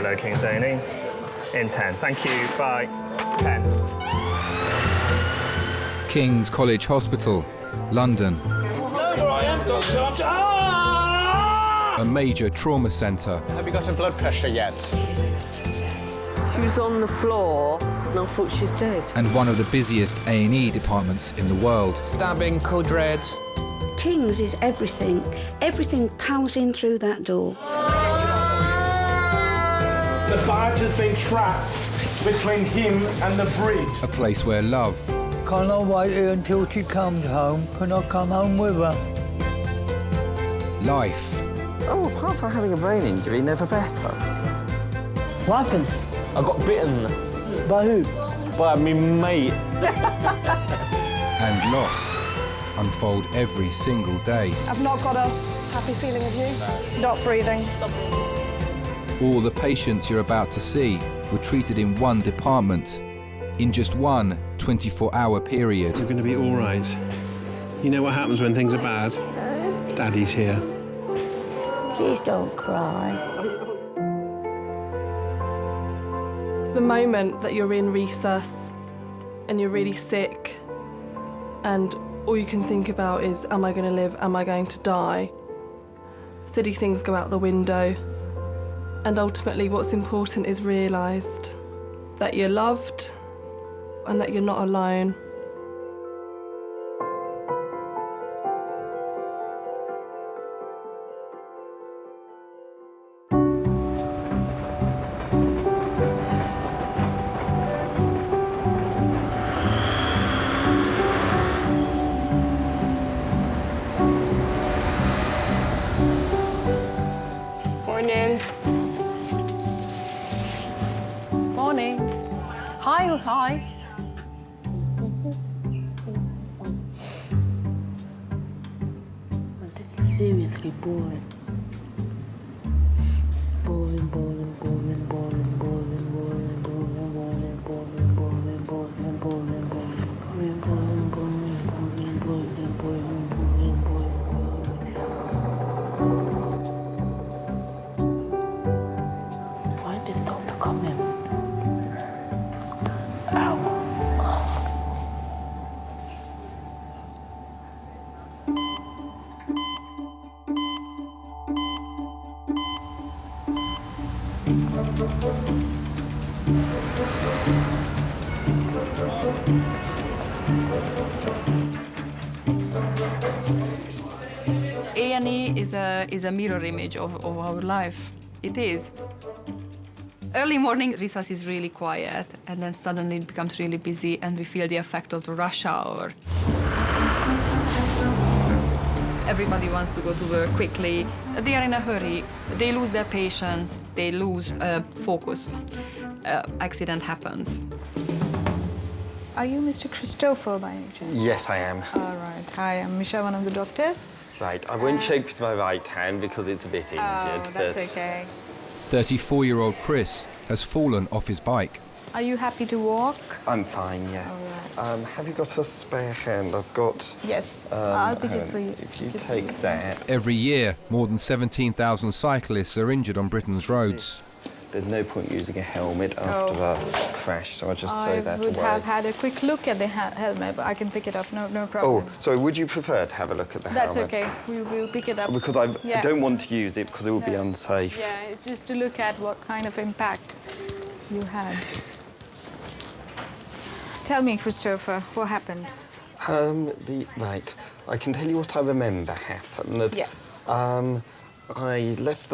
Hello, King's A&E. In 10. Thank you. Bye. 10. King's College Hospital, London. A major trauma centre. Have you got her blood pressure yet? She was on the floor and I thought she's dead. And one of the busiest A&E departments in the world. Stabbing, code red. King's is everything. Everything pounds in through that door. The badge has been trapped between him and the bridge. A place where love. Can I wait here until she comes home? Can I come home with her? Life. Oh, apart from having a brain injury, never better. What happened? I got bitten. By who? By me mate. And loss unfold every single day. I've not got a happy feeling of you. Not breathing. All the patients you're about to see were treated in one department, in just one 24-hour period. You're going to be all right. You know what happens when things are bad? Daddy's here. Please don't cry. The moment that you're in resus and you're really sick and all you can think about is, am I going to live, am I going to die? Silly things go out the window. And ultimately what's important is realised that you're loved and that you're not alone. Morning. Morning. Hi. This is seriously boring. Boring. Why did this doctor come in? Ow. A&E is a mirror image of our life. It is. Early morning, resus is really quiet, and then suddenly it becomes really busy, and we feel the effect of the rush hour. Everybody wants to go to work quickly. They are in a hurry. They lose their patience. They lose focus. Accident happens. Are you Mr. Christopher by any chance? Yes, I am. All right. Hi, I'm Misha, one of the doctors. Right, I won't shake with my right hand because it's a bit injured. Oh, that's but okay. 34-year-old Chris has fallen off his bike. Are you happy to walk? I'm fine, yes. All right. Have you got a spare hand? I've got... Yes, I'll pick hang it on. for you. If you take that... Every year, more than 17,000 cyclists are injured on Britain's roads. There's no point using a helmet after a crash, so I'll just throw that away. I would have had a quick look at the helmet, but I can pick it up, no problem. Oh, so would you prefer to have a look at the That's helmet? okay, we will pick it up. Because I don't want to use it because it would be unsafe. Yeah, it's just to look at what kind of impact you had. Tell me, Christopher, what happened? Right, I can tell you what I remember happened. Yes. I left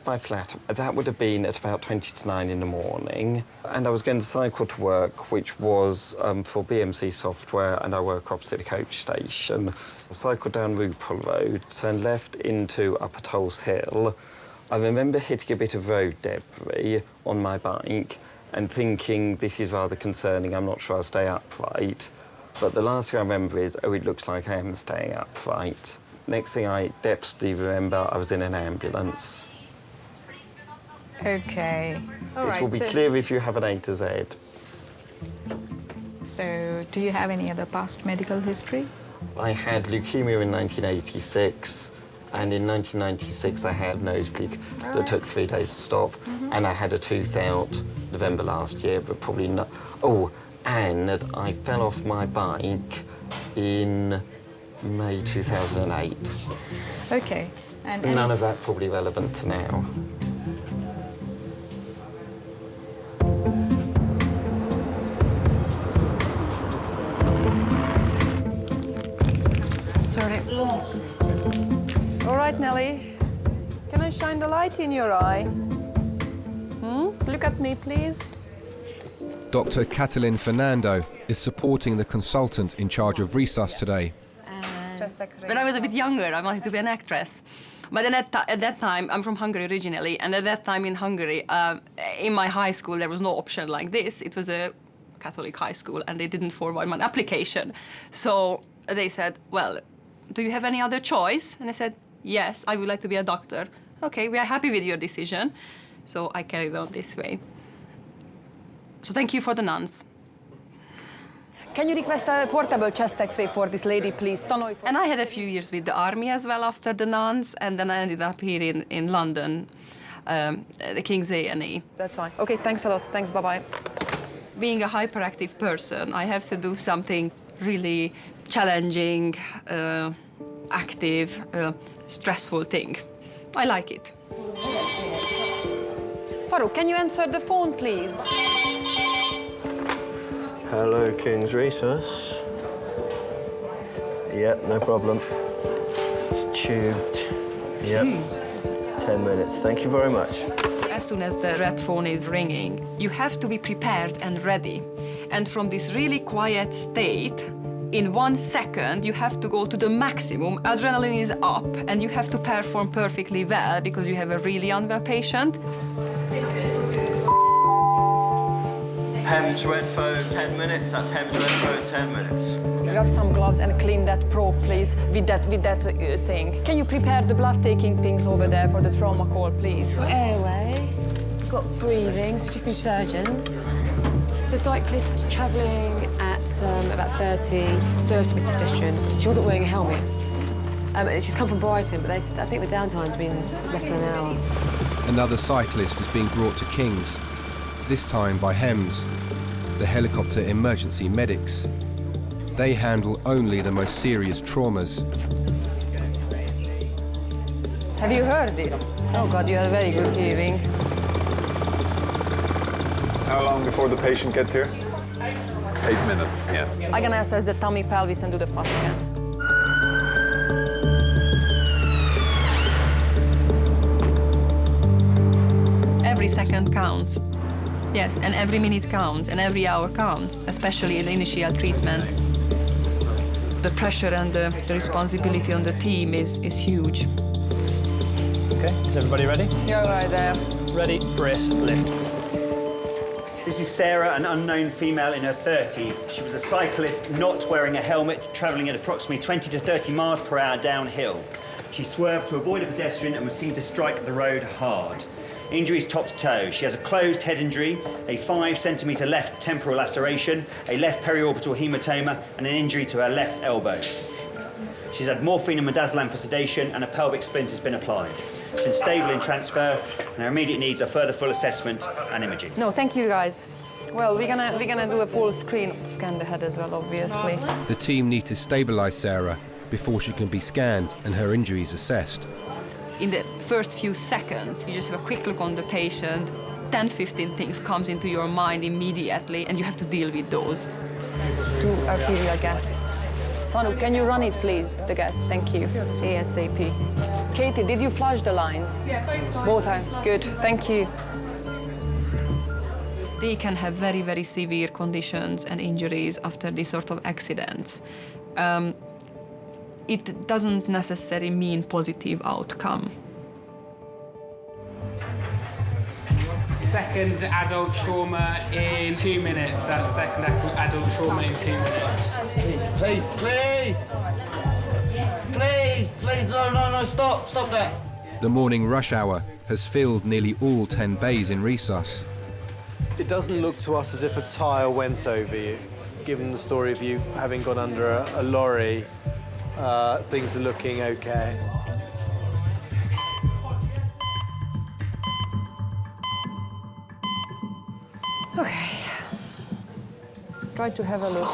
my flat. That would have been at about 20 to 9 in the morning, and I was going to cycle to work, which was for BMC Software, and I work opposite the coach station. I cycled down Rupel Road, turned left into Upper Tolls Hill. I remember hitting a bit of road debris on my bike and thinking, this is rather concerning, I'm not sure I'll stay upright. But the last thing I remember is, oh, it looks like I am staying upright. Next thing I definitely remember, I was in an ambulance. Okay. All this right, will be clear if you have an A to Z. So, do you have any other past medical history? I had leukemia in 1986, And in 1996, I had nosebleed that took 3 days to stop, and I had a tooth out November last year, but probably not. Oh, and I fell off my bike in May 2008. Okay. And None of that probably relevant to now. Sorry. All right, Nelly. Can I shine the light in your eye? Look at me, please. Dr. Catalin Fernando is supporting the consultant in charge of resus today. When I was a bit younger, I wanted to be an actress. But then at that time, I'm from Hungary originally, and at that time in Hungary, in my high school, there was no option like this. It was a Catholic high school, and they didn't forward my application. So they said, well, do you have any other choice? And I said, yes, I would like to be a doctor. Okay, we are happy with your decision. So I carried on this way. So thank you for the nuns. Can you request a portable chest X-ray for this lady, please? And I had a few years with the army as well after the nuns, and then I ended up here in London, the King's A&E. That's fine. Okay, thanks a lot. Thanks, bye-bye. Being a hyperactive person, I have to do something really challenging, active, stressful thing. I like it. Farooq, can you answer the phone, please? Hello, King's Resus. Yep, no problem. It's tubed. Yep. Tubed? 10 minutes. Thank you very much. As soon as the red phone is ringing, you have to be prepared and ready. And from this really quiet state, in 1 second, you have to go to the maximum. Adrenaline is up, and you have to perform perfectly well because you have a really unwell patient. Hems red phone, 10 minutes. That's Hems red phone, 10 minutes. Grab some gloves and clean that probe, please, with that thing. Can you prepare the blood-taking things over there for the trauma call, please? Got airway, got breathing, so just need surgeons. So cyclist travelling at about 30, swerved to miss a pedestrian. She wasn't wearing a helmet. She's come from Brighton, but I think the downtime's been less than an hour. Another cyclist is being brought to King's, this time by Hems, the helicopter emergency medics. They handle only the most serious traumas. Have you heard it? Oh, God, you have very good hearing. How long before the patient gets here? 8 minutes, yes. I'm gonna assess the tummy, pelvis, and do the FAST scan. Every second counts. Yes, and every minute counts, and every hour counts, especially in the initial treatment. The pressure and the responsibility on the team is huge. Okay, is everybody ready? You're right there. Ready, brace, lift. This is Sarah, an unknown female in her 30s. She was a cyclist not wearing a helmet, travelling at approximately 20 to 30 miles per hour downhill. She swerved to avoid a pedestrian and was seen to strike the road hard. Injuries top to toe. She has a closed head injury, a 5-centimetre left temporal laceration, a left periorbital hematoma, and an injury to her left elbow. She's had morphine and midazolam for sedation, and a pelvic splint has been applied. She's been stable in transfer, and her immediate needs are further full assessment and imaging. No, thank you, guys. Well, we're gonna do a full screen scan the head as well, obviously. The team need to stabilise Sarah before she can be scanned and her injuries assessed. In the first few seconds, you just have a quick look on the patient, 10, 15 things comes into your mind immediately, and you have to deal with those. Do arterial gas. Farooq, can you run it, please, the gas? Thank you. ASAP. Katie, did you flush the lines? Yeah, both are. Good, thank you. They can have very, very severe conditions and injuries after these sort of accidents. It doesn't necessarily mean positive outcome. Second adult trauma in 2 minutes. That's second adult trauma in 2 minutes. Please, please! Please, please, no, stop that! The morning rush hour has filled nearly all 10 bays in resus. It doesn't look to us as if a tyre went over you. Given the story of you having gone under a lorry, things are looking okay. try to have a look.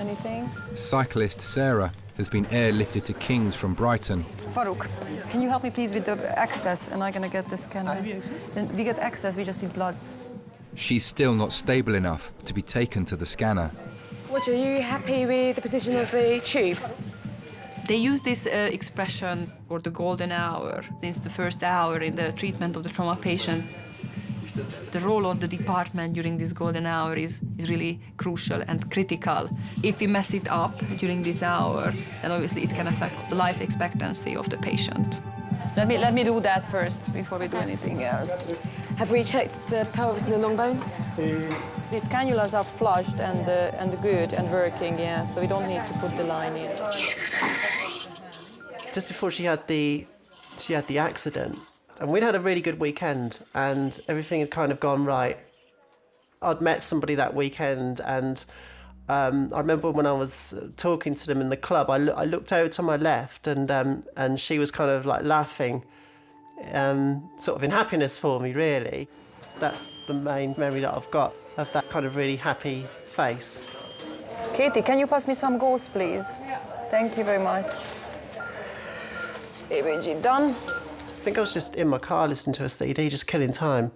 Anything? Cyclist Sarah has been airlifted to King's from Brighton. Farouk, can you help me please with the access and I'm gonna get the scanner. Then we get access, we just need bloods. She's still not stable enough to be taken to the scanner. Roger, are you happy with the position of the tube? They use this expression, or the golden hour, since the first hour in the treatment of the trauma patient. The role of the department during this golden hour is really crucial and critical. If we mess it up during this hour, then obviously it can affect the life expectancy of the patient. Let me do that first before we do anything else. Have we checked the pelvis and the long bones? These cannulas are flushed and good and working, yeah, so we don't need to put the line in. Just before she had the accident, and we'd had a really good weekend and everything had kind of gone right. I'd met somebody that weekend and I remember when I was talking to them in the club, I looked over to my left and she was kind of like laughing, sort of in happiness for me, really. That's the main memory that I've got of that kind of really happy face. Katie, can you pass me some gauze, please? Yeah. Thank you very much. EBG done. I think I was just in my car listening to a CD, just killing time,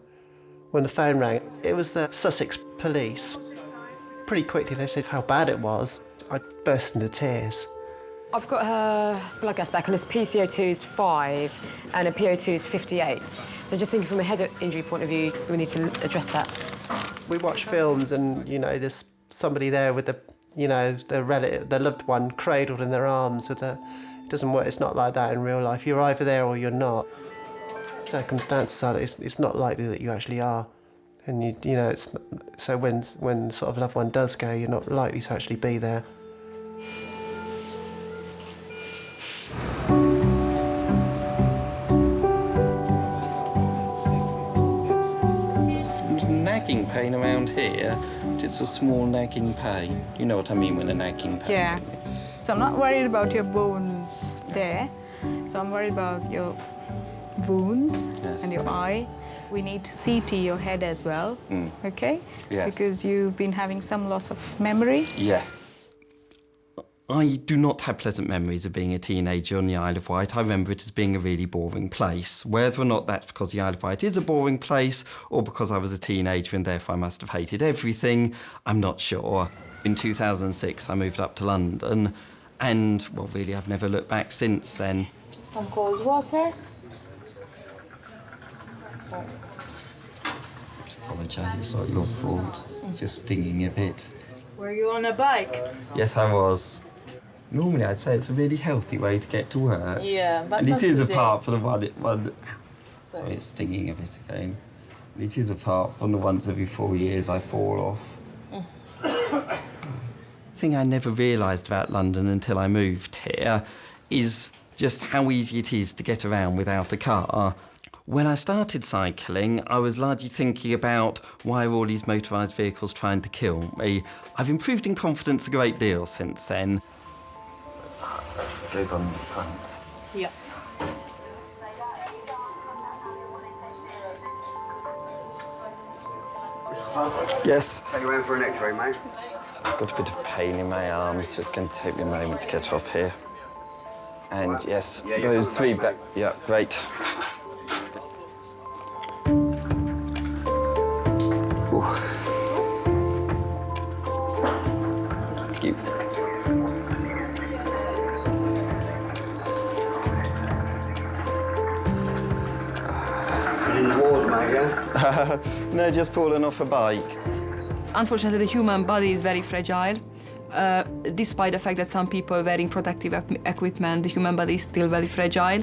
when the phone rang. It was the Sussex police. Pretty quickly they said how bad it was. I burst into tears. I've got her blood gas back, and it's PCO2 is 5 and a PO2 is 58. So just thinking from a head injury point of view, we need to address that. We watch films and, you know, there's somebody there with their relative, their loved one cradled in their arms with a... It doesn't work, it's not like that in real life. You're either there or you're not. Circumstances are, it's not likely that you actually are. And you know, it's not, so when sort of loved one does go, you're not likely to actually be there. There's nagging pain around here. It's a small nagging pain. You know what I mean when a nagging pain? Yeah. So I'm not worried about your bones there. So I'm worried about your wounds and your eye. We need to CT your head as well, okay? Yes. Because you've been having some loss of memory. Yes. I do not have pleasant memories of being a teenager on the Isle of Wight. I remember it as being a really boring place. Whether or not that's because the Isle of Wight is a boring place or because I was a teenager and therefore I must have hated everything, I'm not sure. In 2006, I moved up to London and, well, really, I've never looked back since then. Just some cold water. Sorry. Apologise, it's not your fault. It's just stinging a bit. Were you on a bike? Yes, I was. Normally, I'd say it's a really healthy way to get to work. Yeah, but and not it is today. apart from the one. Sorry, it's stinging a bit again. It is apart from the ones every 4 years I fall off. The thing I never realised about London until I moved here is just how easy it is to get around without a car. When I started cycling, I was largely thinking about why are all these motorised vehicles trying to kill me. I've improved in confidence a great deal since then. Goes on the front. Yeah. Yes. Take you in for an X-ray, mate. So I've got a bit of pain in my arms, so it's going to take me a moment to get off here. And yes, those three back. Yeah, great. Ooh. Thank you. In the wars, mate, yeah? No, just fallen off a bike. Unfortunately, the human body is very fragile. Despite the fact that some people are wearing protective equipment, the human body is still very fragile.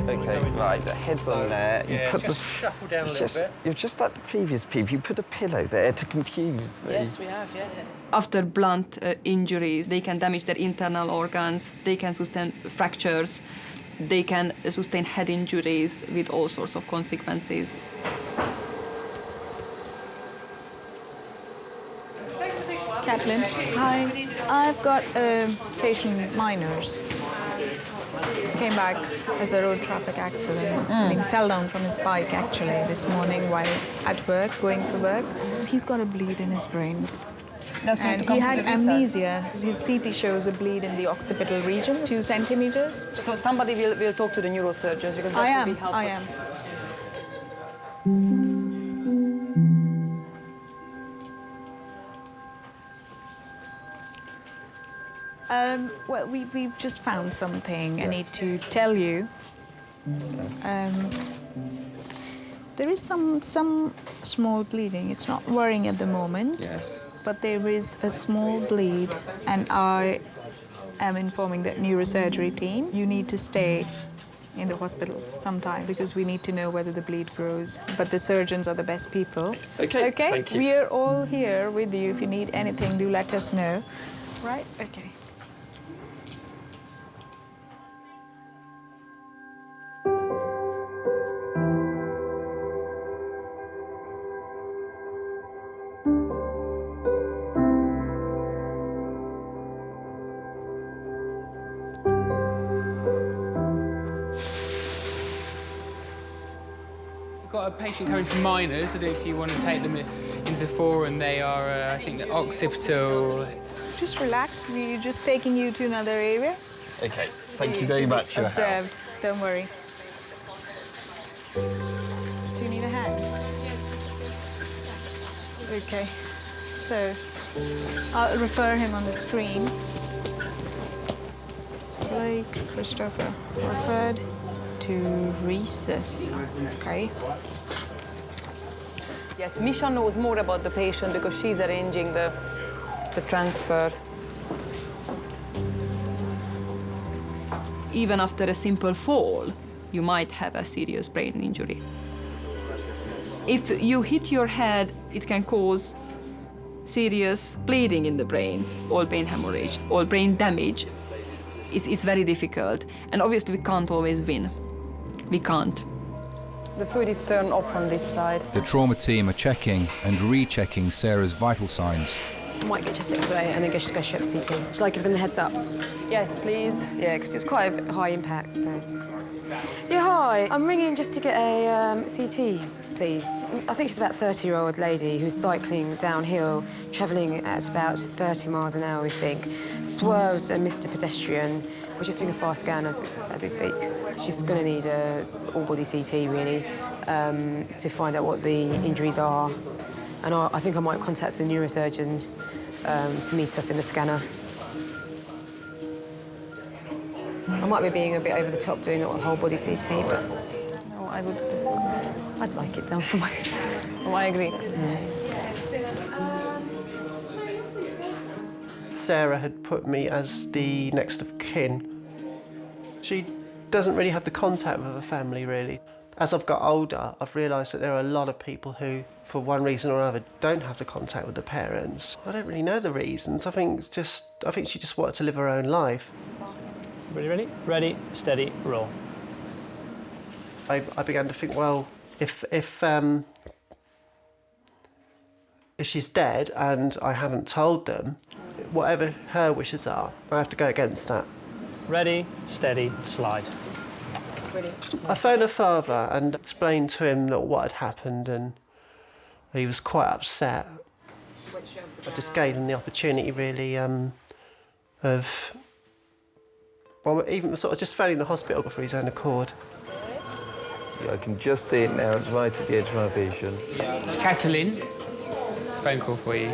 Okay, right, the head's on there. Yeah, just shuffle down a little bit. You're just like the previous people. You put a pillow there to confuse me. Yes, we have, yeah. After blunt injuries, they can damage their internal organs, they can sustain fractures, they can sustain head injuries with all sorts of consequences. Kathleen, hi. I've got patient minors. came back as a road traffic accident. He fell down from his bike actually this morning while at work, going for work. He's got a bleed in his brain. And he had amnesia. His CT shows a bleed in the occipital region, 2 centimeters. So somebody will talk to the neurosurgeons because that will be helpful. I am. Well, we've just found something I need to tell you. There is some small bleeding. It's not worrying at the moment. Yes. But there is a small bleed, and I am informing the neurosurgery team. You need to stay in the hospital sometime because we need to know whether the bleed grows. But the surgeons are the best people. Okay. Okay? Thank you. We are all here with you. If you need anything, do let us know. Right? Okay. Got a patient coming from minors. I don't know if you want to take them into 4, and they are, I think, the occipital. Just relax. We're just taking you to another area. Okay. Thank you very much for your help. Observed. Don't worry. Do you need a hand? Okay. So I'll refer him on the screen. Blake Christopher referred to Rhesus. Okay. Yes, Misha knows more about the patient because she's arranging the transfer. Even after a simple fall, you might have a serious brain injury. If you hit your head, it can cause serious bleeding in the brain, or brain hemorrhage, or brain damage. It's very difficult, and obviously we can't always win. We can't. The fluid is turned off on this side. The trauma team are checking and rechecking Sarah's vital signs. I might get your 6-way and then just go straight for CT. Shall I give them the heads up? Yes, please. Yeah, because it's quite a high impact, so... Yeah, hi. I'm ringing just to get a CT, please. I think she's about a 30-year-old lady who's cycling downhill, travelling at about 30 miles an hour, we think. Swerved and missed a pedestrian. We're just doing a fast scan as we speak. She's going to need a all-body CT, really, to find out what the injuries are. And I think I might contact the neurosurgeon to meet us in the scanner. I might be being a bit over the top doing a whole-body CT, but... No, I would... I'd like it done for my... Oh, I agree. Sarah had put me as the next of kin. She doesn't really have the contact with her family, really. As I've got older, I've realised that there are a lot of people who, for one reason or another, don't have the contact with the parents. I don't really know the reasons. I think she just wanted to live her own life. Ready? Ready, steady, roll. I began to think, well, if she's dead and I haven't told them, whatever her wishes are, I have to go against that. Ready, steady, slide. I phoned her father and explained to him what had happened, and he was quite upset. I just gave him the opportunity, really, of... Well, even sort of just phoning the hospital for his own accord. Yeah, I can just see it now. It's right at the edge of my vision. Catalin, it's a phone call for you.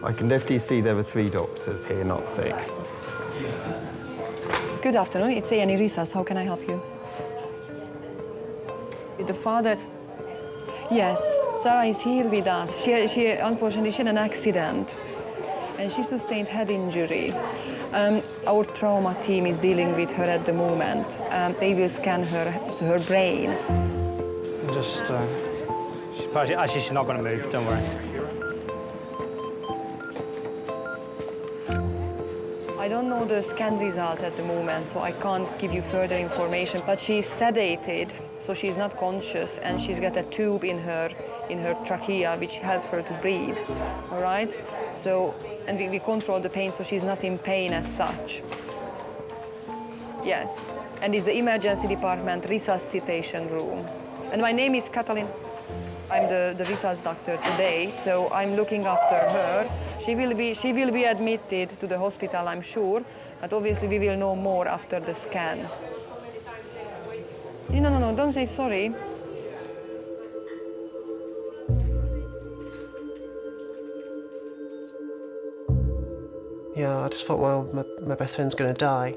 I can definitely see there were 3 doctors here, not 6. Good afternoon, it's A&E Risas. How can I help you? The father... Yes, Sarah is here with us. She unfortunately, she had an accident and she sustained head injury. Our trauma team is dealing with her at the moment. They will scan her brain. Just, she's not going to move, don't worry. I don't know the scan result at the moment, so I can't give you further information, but she's sedated, so she's not conscious, and she's got a tube in her trachea, which helps her to breathe, all right? So, and we control the pain, so she's not in pain as such. Yes, and it's the emergency department resuscitation room. And my name is Katalin. I'm the resus doctor today, so I'm looking after her. She will be admitted to the hospital, I'm sure, but obviously we will know more after the scan. No, don't say sorry. Yeah, I just thought, well, my best friend's going to die.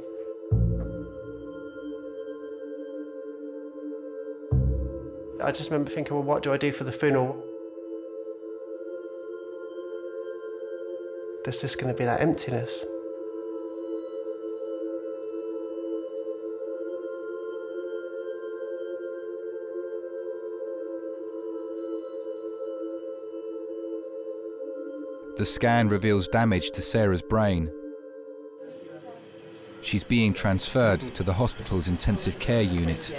I just remember thinking, well, what do I do for the funeral? There's just going to be that emptiness. The scan reveals damage to Sarah's brain. She's being transferred to the hospital's intensive care unit.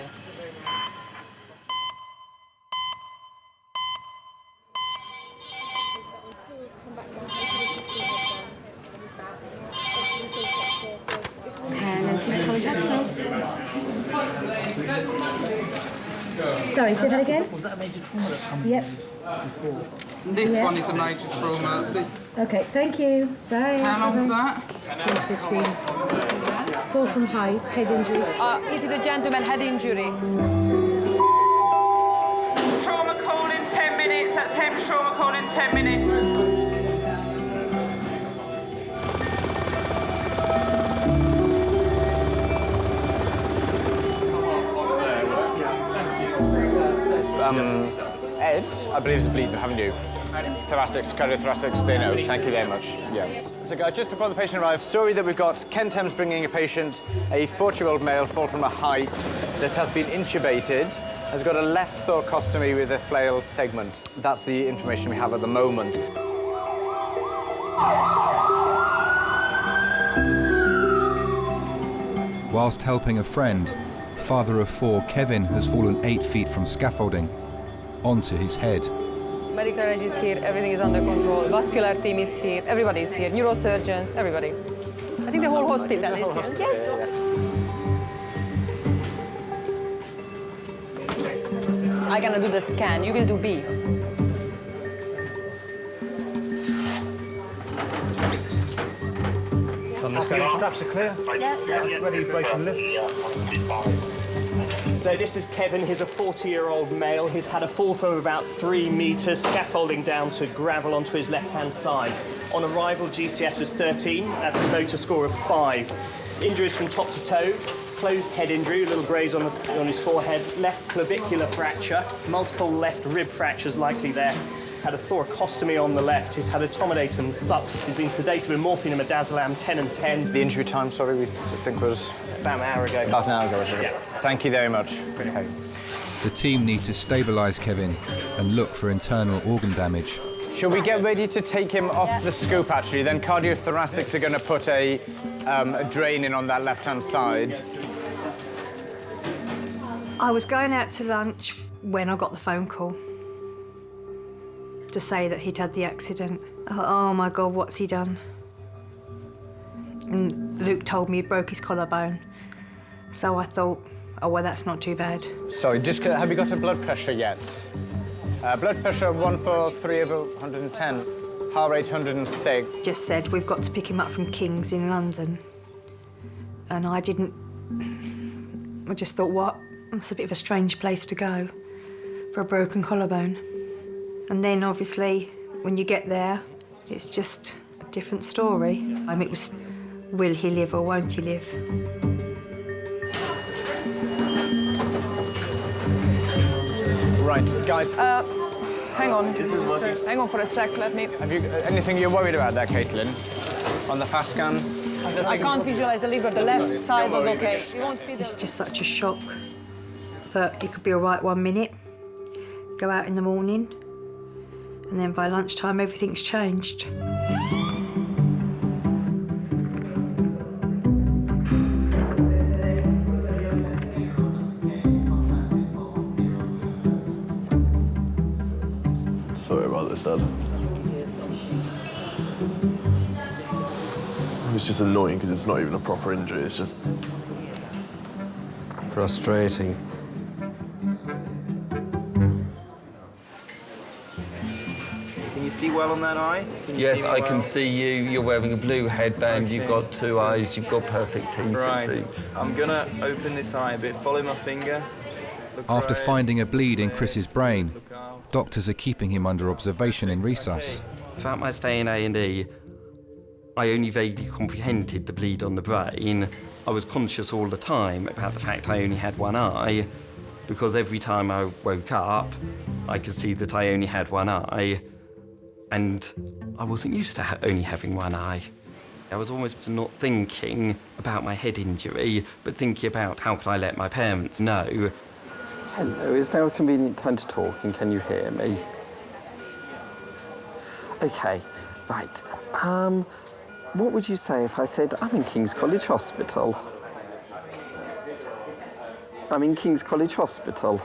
Sorry, say that again? Was that a major trauma that's come Yep. before? This Yeah. one is a major trauma. This, Okay, thank you. Bye. how long's that? She's 15. Fall from height, head injury. Is it a gentleman head injury? Trauma call in 10 minutes. That's him. Trauma call in 10 minutes. Ed, I believe is a bleeder, haven't you? Thoracics, cardiothoracics, they know. Thank you very much. Yeah. So guys, just before the patient arrives, story that we've got, Ken Thames bringing a patient, a 40-year-old male, fall from a height that has been intubated, has got a left thoracostomy with a flail segment. That's the information we have at the moment. Whilst helping a friend, father of 4, Kevin, has fallen 8 feet from scaffolding onto his head. Medical energy is here, everything is under control. Vascular team is here, everybody is here. Neurosurgeons, everybody. I think the whole hospital is here. Yes. I'm gonna do the scan, you will do B. Straps are clear? Yeah. Ready, brace and lift? So this is Kevin. He's a 40-year-old male. He's had a fall from about 3 meters, scaffolding down to gravel onto his left-hand side. On arrival, GCS was 13. That's a motor score of 5. Injuries from top to toe. Closed head injury, a little graze on his forehead. Left clavicular fracture. Multiple left rib fractures likely there. He's had a thoracostomy on the left. He's had a tomodatum sucks. He's been sedated with morphine and midazolam, 10 and 10. The injury time, sorry, we think was... About an hour ago. Half an hour ago, was it? Yeah. Thank you very much. Okay. The team need to stabilise Kevin and look for internal organ damage. Shall we get ready to take him off the scoop, actually? Then cardiothoracics are going to put a drain in on that left-hand side. I was going out to lunch when I got the phone call to say that he'd had the accident. I thought, oh my God, what's he done? And Luke told me he broke his collarbone. So I thought, oh, well, that's not too bad. Sorry, just have you got a blood pressure yet? Blood pressure 143/110, heart rate 106. Just said, we've got to pick him up from King's in London. And I didn't... I just thought, what? It's a bit of a strange place to go for a broken collarbone. And then, obviously, when you get there, it's just a different story. It was, will he live or won't he live? Right, guys. Hang on. Hang on for a sec, let me... Have you anything you're worried about there, Caitlin? On the fast scan? I can't visualize the liver. The left side was okay. It won't be It's just such a shock that he could be all right 1 minute, go out in the morning, and then by lunchtime everything's changed. Sorry about this, Dad. It's just annoying because it's not even a proper injury, it's just frustrating. Can you see well on that eye? Yes, I can see you. You're wearing a blue headband. Okay. You've got 2 eyes. You've got perfect teeth. Right. It seems. I'm gonna open this eye a bit. Follow my finger. Look After right. finding a bleed in Chris's brain, doctors are keeping him under observation in resus. Throughout my stay in A&E, I only vaguely comprehended the bleed on the brain. I was conscious all the time about the fact I only had one eye, because every time I woke up, I could see that I only had one eye, and I wasn't used to only having one eye. I was almost not thinking about my head injury, but thinking about how can I let my parents know. Hello, is now a convenient time to talk, and can you hear me? Okay, right. What would you say if I said I'm in King's College Hospital? I'm in King's College Hospital.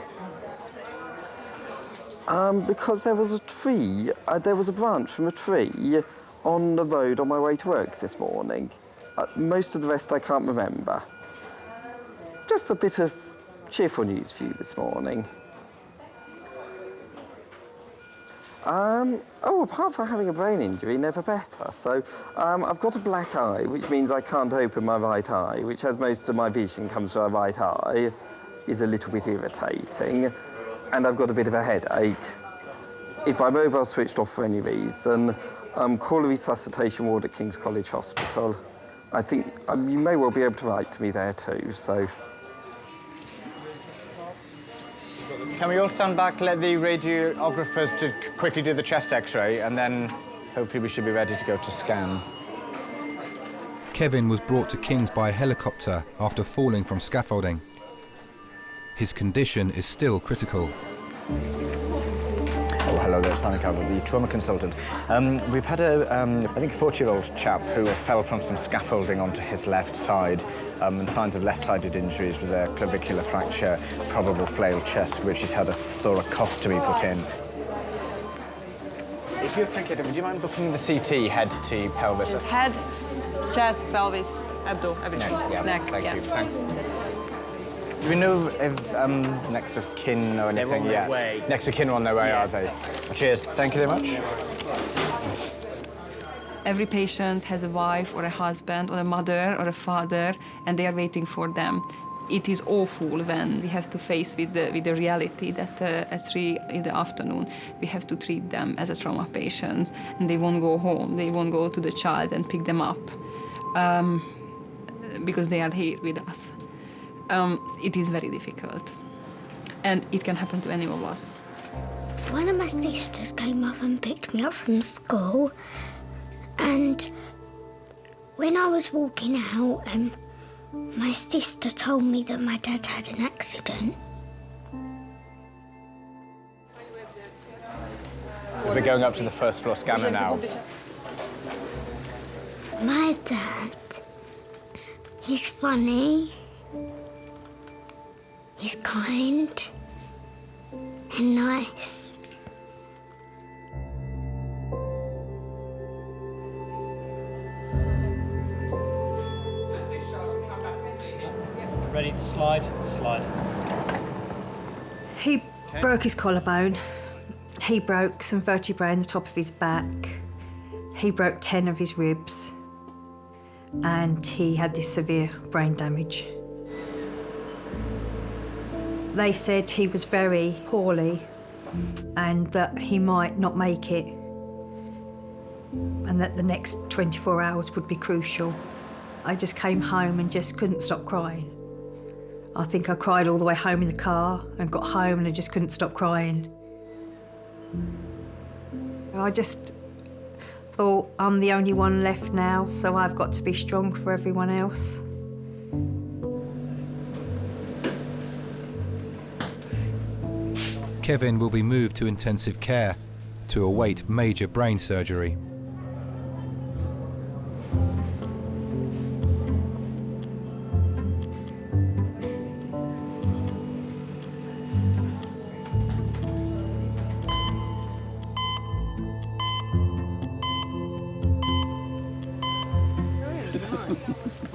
Because there was a tree, there was a branch from a tree on the road on my way to work this morning. Most of the rest I can't remember. Just a bit of cheerful news for you this morning. Apart from having a brain injury, never better. So, I've got a black eye, which means I can't open my right eye, which, as most of my vision comes through my right eye, is a little bit irritating. And I've got a bit of a headache. If my mobile's switched off for any reason, call a resuscitation ward at King's College Hospital. I think you may well be able to write to me there too, so... Can we all stand back, let the radiographers quickly do the chest x-ray, and then hopefully we should be ready to go to scan. Kevin was brought to King's by helicopter after falling from scaffolding. His condition is still critical. Oh, hello there, Simon Calvert, the trauma consultant. We've had I think a 40-year-old chap who fell from some scaffolding onto his left side, and signs of left-sided injuries with a clavicular fracture, probable flail chest, which he's had a thoracostomy put in. If you're thinking, would you mind booking the CT head to pelvis? His head, chest, pelvis, abdo, everything. Neck, thank you. Thanks. Do we know if next of kin or anything yet? Way. Next of kin are on their way, are they? Cheers. Thank you very much. Every patient has a wife or a husband or a mother or a father, and they are waiting for them. It is awful when we have to face with the reality that at 3 in the afternoon we have to treat them as a trauma patient, and they won't go home. They won't go to the child and pick them up because they are here with us. It is very difficult, and it can happen to any of us. One of my sisters came up and picked me up from school, and when I was walking out, my sister told me that my dad had an accident. We're going up to the first floor scanner now. My dad, he's funny. He's kind and nice. Ready to slide? Slide. He broke his collarbone. He broke some vertebrae in the top of his back. He broke 10 of his ribs. And he had this severe brain damage. They said he was very poorly and that he might not make it, and that the next 24 hours would be crucial. I just came home and just couldn't stop crying. I think I cried all the way home in the car and got home and I just couldn't stop crying. I just thought I'm the only one left now, so I've got to be strong for everyone else. Kevin will be moved to intensive care to await major brain surgery.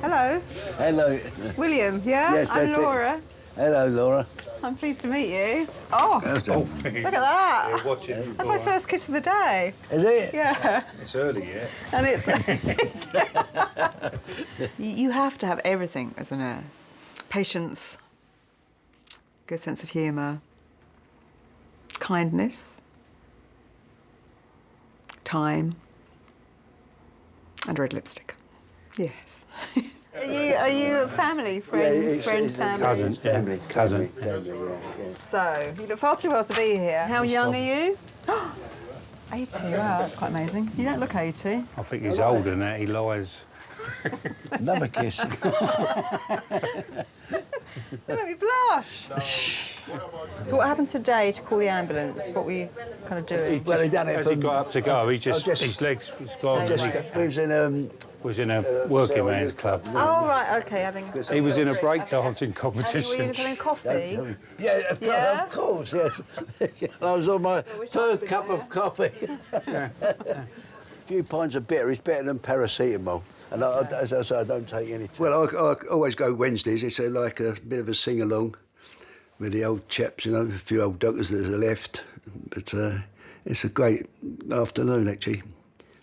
Hello. Hello. William, yeah? Yes, I'm that's it. Laura. Hello, Laura. I'm pleased to meet you. Oh, look at that. Yeah, watching. That's my first kiss of the day. Is it? Yeah. It's early yet. And it's... You have to have everything as a nurse. Patience, good sense of humour, kindness, time, and red lipstick. Yes. Are you a family, friend, family? Cousin. So, you look far too well to be here. How young are you? 80, wow, that's quite amazing. You don't look 80. I think he's older than that, he lies. Another kiss. You make me blush. So what happened today to call the ambulance? What were you kind of doing? Well, he done it as he got up to go, his legs was gone. He was in a working man's club. Oh, right, OK, He was in a breakdancing competition. Were you just having coffee? Yeah, of course, yes. I was on my third cup of coffee. A few pints of bitter is better than paracetamol. And as I say, I don't take any. Well, I always go Wednesdays. It's like a bit of a sing-along with the old chaps, you know, a few old doctors that are left. But it's a great afternoon, actually.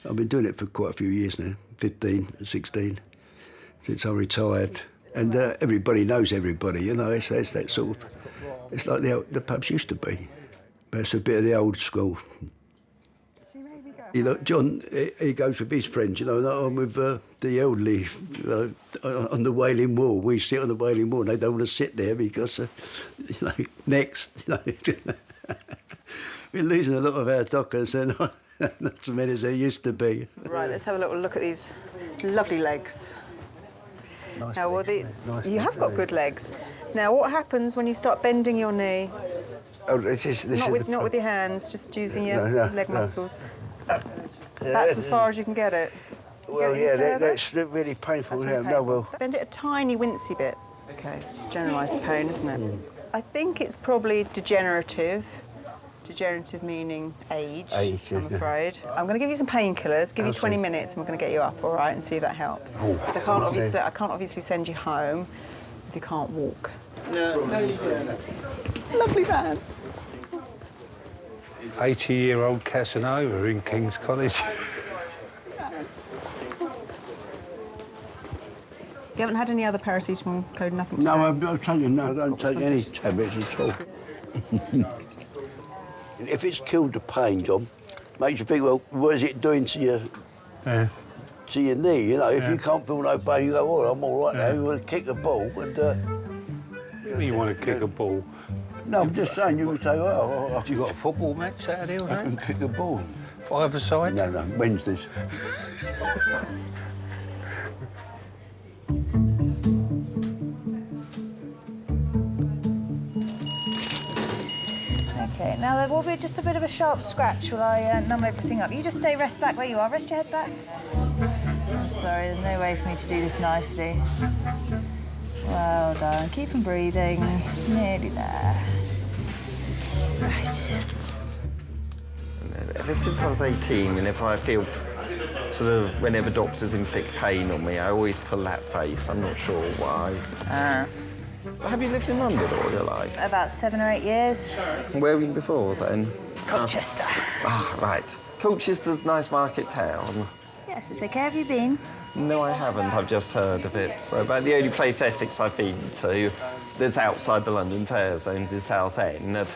I've been doing it for quite a few years now, 15, 16, since I retired. And everybody knows everybody, you know, it's that sort of... It's like the pubs used to be. But it's a bit of the old school. You know, John, he goes with his friends, you know, and I'm with the elderly, you know, on the Wailing Wall. We sit on the Wailing Wall, and they don't want to sit there because, you know, next, you know. We're losing a lot of our dockers, and not so many as there used to be. Right, let's have a little look at these lovely legs. Nice now, legs. you have got good legs. Now, what happens when you start bending your knee? Oh, this not with your hands, just using your leg muscles. That's as far as you can get it. Well, yeah, that's really painful. That's really No, well. Bend it a tiny wincy bit. OK, it's generalised pain, isn't it? I think it's probably degenerative. Degenerative meaning age, I'm afraid. I'm going to give you some painkillers, give you 20 minutes, and we're going to get you up, all right, and see if that helps. Because I can't obviously send you home if you can't walk. Lovely man. 80-year-old Casanova in King's College. You haven't had any other paracetamol code, nothing to No, I'll tell you, no, I don't take any tablets at all. If it's killed the pain, John, makes you think, well, what is it doing to your knee? You know, if you can't feel no pain, you go, oh, I'm all right now. You want to kick a ball, and You want to kick a ball? No, I'm just saying. You would say, well, have you got a football match Saturday or I can kick a ball. 5-a-side? No, Wednesdays. Okay, now there will be just a bit of a sharp scratch while I numb everything up. You just say rest back where you are. Rest your head back. I'm sorry, there's no way for me to do this nicely. Well done. Keep on breathing. Nearly there. Right. Ever since I was 18, and if I feel sort of whenever doctors inflict pain on me, I always pull that face. I'm not sure why. Have you lived in London all your life? About 7 or 8 years. Where were you before then? Colchester. Right. Colchester's nice market town. Yes, it's okay. Have you been? No, I haven't. I've just heard of it. So about the only place Essex I've been to that's outside the London fair zones is Southend,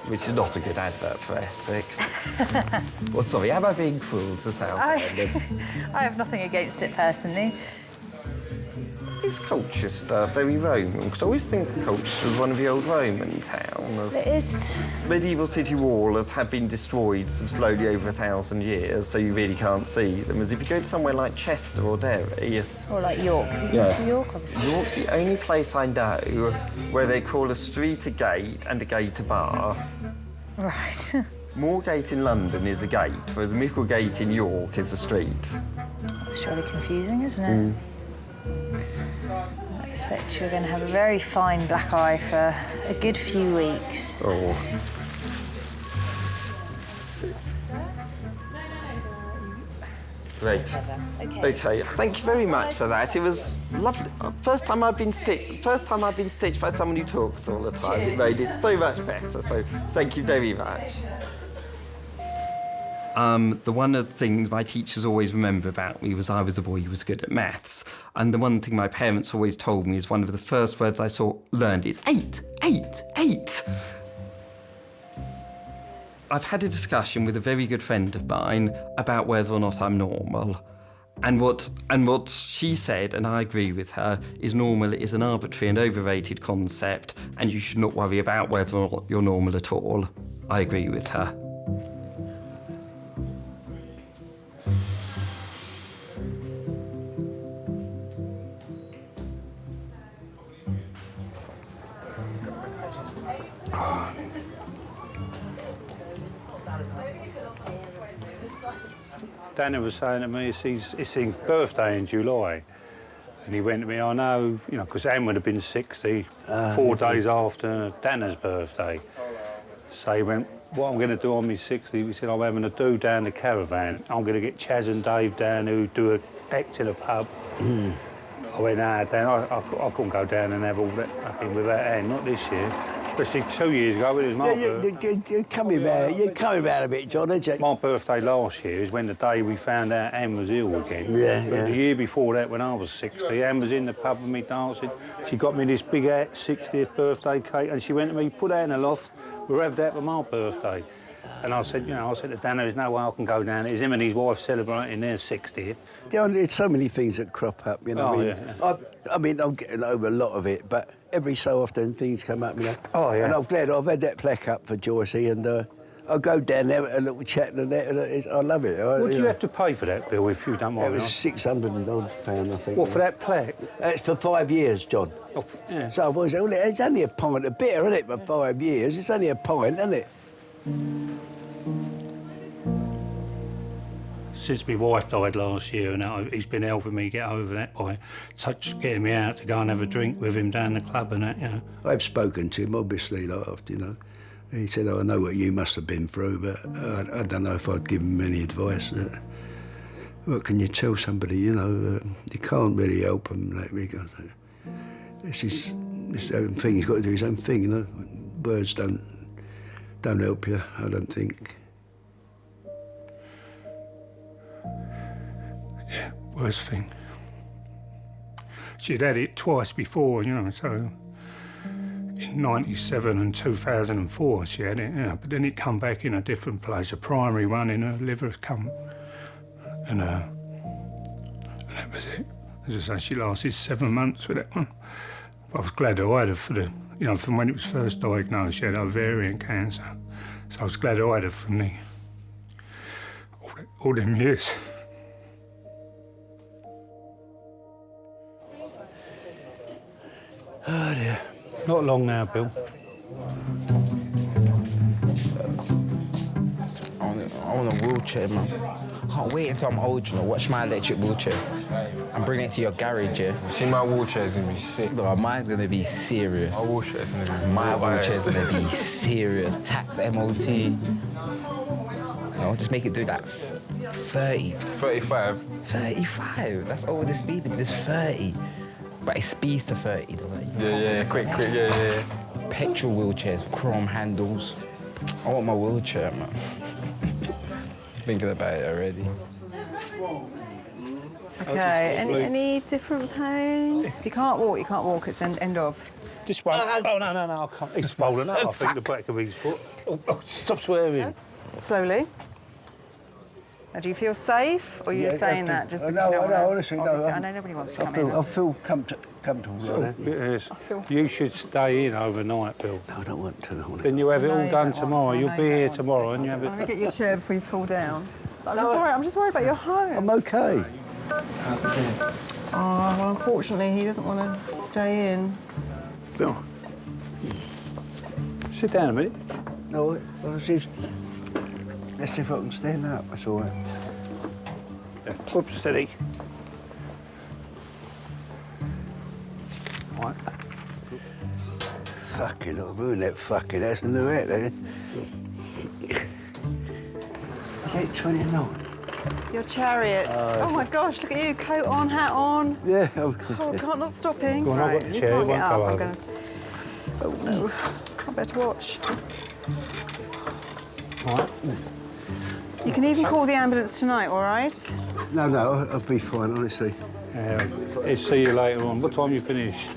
which is not a good advert for Essex. Well, sorry, am I being cruel to Southend? I have nothing against it personally. Is Colchester very Roman? Because I always think Colchester was one of the old Roman towns. It is. Medieval city walls have been destroyed slowly over 1,000 years, so you really can't see them. As if you go to somewhere like Chester or Derry... Or like York. Have you been to York, obviously? York's the only place I know where they call a street a gate and a gate a bar. Right. Moorgate in London is a gate, whereas Micklegate in York is a street. It's really confusing, isn't it? I expect you're going to have a very fine black eye for a good few weeks. Oh. Great. Okay. Thank you very much for that. It was lovely. First time I've been stitched by someone who talks all the time. It made it so much better. So thank you very much. The one of the things my teachers always remember about me was I was a boy who was good at maths. And the one thing my parents always told me is one of the first words I learned is 8, 8, 8. I've had a discussion with a very good friend of mine about whether or not I'm normal. And what she said, and I agree with her, is normal is an arbitrary and overrated concept, and you should not worry about whether or not you're normal at all. I agree with her. Dana was saying to me, it's his birthday in July. And he went to me, I know, because Anne would have been 60, 4 days after Dana's birthday. So he went, what I'm going to do on my 60th, he said, I'm having a do down the caravan. I'm going to get Chaz and Dave down who do an act in a pub. I went, Dan, I couldn't go down and have all that fucking without Anne, not this year. Especially 2 years ago with his mum. You're coming round a bit, John, aren't you? My birthday last year is when the day we found out Anne was ill again. Yeah. The year before that, when I was 60, Anne was in the pub with me dancing. She got me this big 60th birthday cake, and she went to me, put that in the loft, we'll have that for my birthday. And I said, to Dana, there's no way I can go down. It's him and his wife celebrating their 60th. There's so many things that crop up, I mean, I'm getting over a lot of it, but every so often things come up, Oh, yeah. And I'm glad I've had that plaque up for Joycey, and I'll go down there, a little chat and that, and I love it. What do you have to pay for that, Bill, if you don't mind? It was £600, I think. What, for that plaque? It's for 5 years, John. Oh, yeah. So I've always said, well, it's only a pint of beer, isn't it, for 5 years? It's only a pint, isn't it? Since my wife died last year, and he's been helping me get over that by getting me out to go and have a drink with him down the club and that, I've spoken to him, obviously, after, He said, I know what you must have been through, but I don't know if I'd give him any advice. What can you tell somebody, you can't really help them in that regard. It's his own thing, he's got to do his own thing, Words don't help you, I don't think. Yeah, worst thing. She'd had it twice before, so in 97 and 2004 she had it, but then it come back in a different place, a primary one in her liver come, and that was it. As I say, she lasted 7 months with that one. But I was glad I had her from when it was first diagnosed, she had ovarian cancer. So I was glad I had her from all them years. Oh dear. Not long now, Bill. I want a wheelchair, man. I can't wait until I'm old, watch my electric wheelchair and bring it to your garage, yeah? See, my wheelchair's gonna be sick. No, mine's gonna be serious. My wheelchair's gonna be My wheelchair's gonna be serious. Tax, MOT. Just make it do that 30. 35? 35, that's over the speed limit, it's 30. But it speeds to 30, though. Yeah, quick, yeah. Petrol wheelchairs, chrome handles. I want my wheelchair, man. Thinking about it already. Okay, any different pain? If you can't walk, it's end of. This one? Oh, no, I can't. He's swollen up, I think, the back of his foot. Oh, stop swearing. Slowly. Now, do you feel safe, or are you saying that just because you don't want to... Honestly, no. I know nobody wants to come in. I feel comfortable. Yes. You should stay in overnight, Bill. No, I don't want to. Then you have it all done tomorrow. You'll be here tomorrow and you have it... Let me get your chair before you fall down. I'm just worried about your home. I'm OK. How's it going? Oh, well, unfortunately, he doesn't want to stay in. Bill, sit down a minute. No, let's see if I can stand up, that's all right. Yeah. Whoops, steady. Right. Fucking, I'll ruin that fucking ass in the rat, eh? 29. Your chariot. Oh my gosh, look at you, coat on, hat on. Yeah. Oh, I can't, not stopping. Go on, I've got the chair, you it can't get won't up. go I'm going to... Oh no, can't bear to watch. Right. You can even call the ambulance tonight, all right? No, I'll be fine, honestly. I'll see you later on. What time you finish?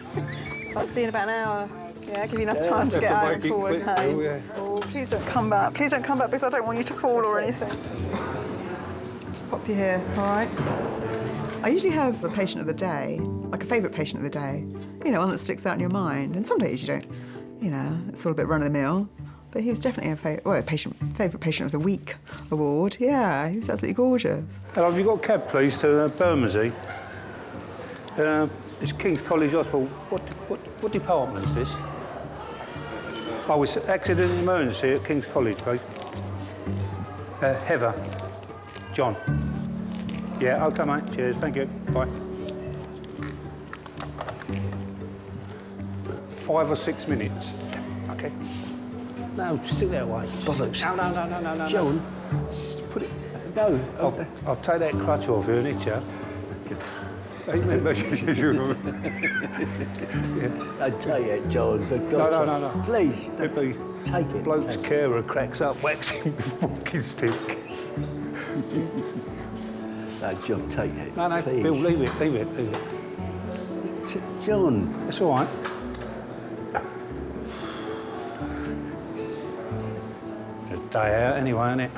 I'll see you in about an hour. Yeah, give you enough time to get out and forward home. Oh, please don't come back. Please don't come back because I don't want you to fall or anything. Just pop you here, all right? I usually have a patient of the day, like a favourite patient of the day. You know, one that sticks out in your mind. And some days you don't, you know, it's all a bit run-of-the-mill. But he was definitely a favourite patient of the week award. Yeah, he was absolutely gorgeous. Hello, have you got a cab, please, to Bermondsey? It's King's College Hospital. What department is this? Oh, it's accident and emergency at King's College, please. Heather. John. Yeah, OK, mate. Cheers, thank you. Bye. 5 or 6 minutes. OK. No, stick that way. Bollocks. No. John, put it... No. I'll take that crutch off you and hit you. I take it, John, but God, No. Please, take it. Bloke's carer cracks up, whacks him with a walking stick. No, John, take it. No, please. Bill, leave it. John. It's all right. It's a day out anyway, isn't it?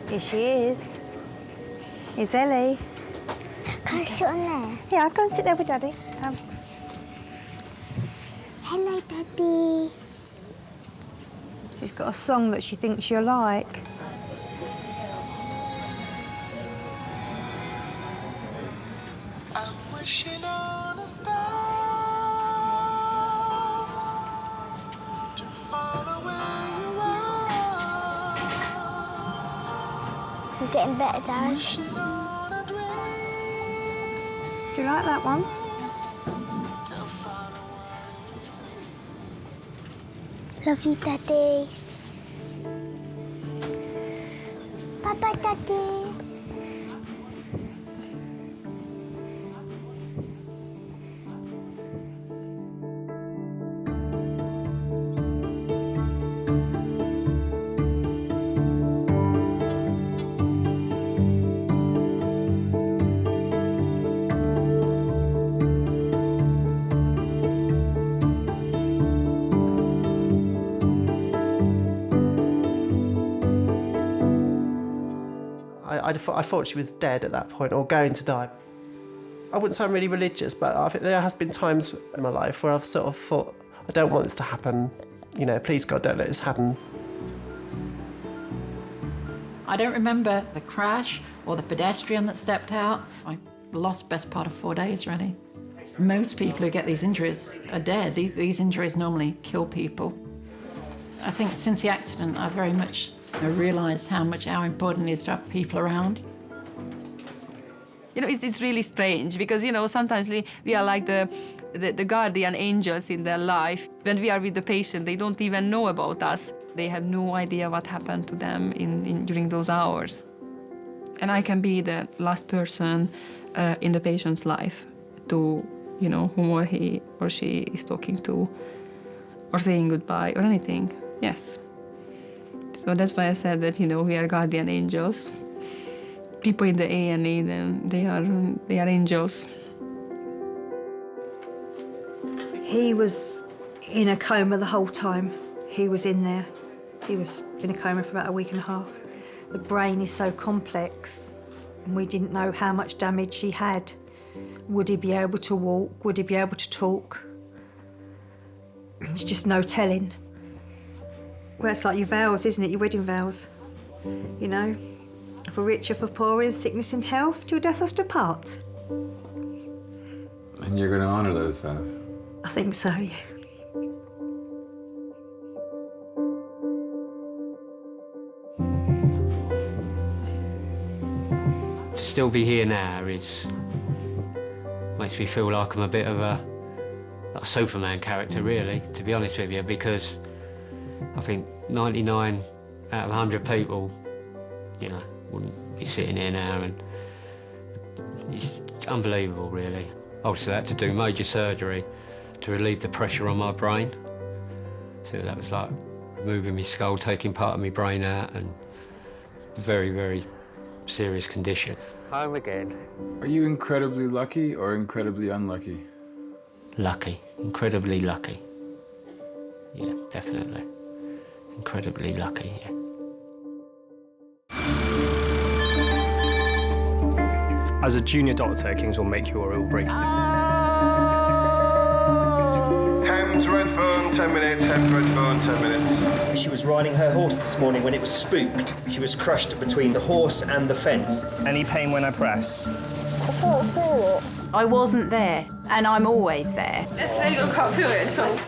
Here she is. Here's Ellie. Can I sit on there? Yeah, I'll go and sit there with Daddy. Hello, Daddy. She's got a song that she thinks you'll like. I'm wishing on a star to follow where you are. You're getting better, Dad. Do you like that one? Love you, Daddy. Bye-bye, Daddy. I thought she was dead at that point or going to die. I wouldn't say I'm really religious, but I think there has been times in my life where I've sort of thought, I don't want this to happen. You know, please God, don't let this happen. I don't remember the crash or the pedestrian that stepped out. I lost best part of 4 days, really. Most people who get these injuries are dead. These injuries normally kill people. I think since the accident, I very much realised how important it is to have people around. You know, it's really strange because, you know, sometimes we are like the guardian angels in their life. When we are with the patient, they don't even know about us. They have no idea what happened to them during those hours. And I can be the last person in the patient's life to, you know, whom he or she is talking to or saying goodbye or anything. Yes. So that's why I said that, you know, we are guardian angels. People in the A&E, then they are angels. He was in a coma the whole time. He was in there. He was in a coma for about a week and a half. The brain is so complex, and we didn't know how much damage he had. Would he be able to walk? Would he be able to talk? There's just no telling. Well, it's like your vows, isn't it? Your wedding vows. You know, for richer, for poorer, in sickness and health, till death us depart. And you're going to honour those vows? I think so, yeah. still be here now makes me feel like I'm a bit of a Superman character, really, to be honest with you, because I think 99 out of 100 people, you know, wouldn't be sitting here now, and it's unbelievable, really. Obviously, I had to do major surgery to relieve the pressure on my brain. So that was like removing my skull, taking part of my brain out, and very, very serious condition. Home again. Are you incredibly lucky or incredibly unlucky? Lucky, incredibly lucky. Yeah, definitely. Incredibly lucky, yeah. As a junior doctor, Kings will make you a real break. Thames Redfern, 10 minutes. Thames Redfern, 10 minutes. She was riding her horse this morning when it was spooked. She was crushed between the horse and the fence. Any pain when I press? I wasn't there, and I'm always there. You can't feel it at all.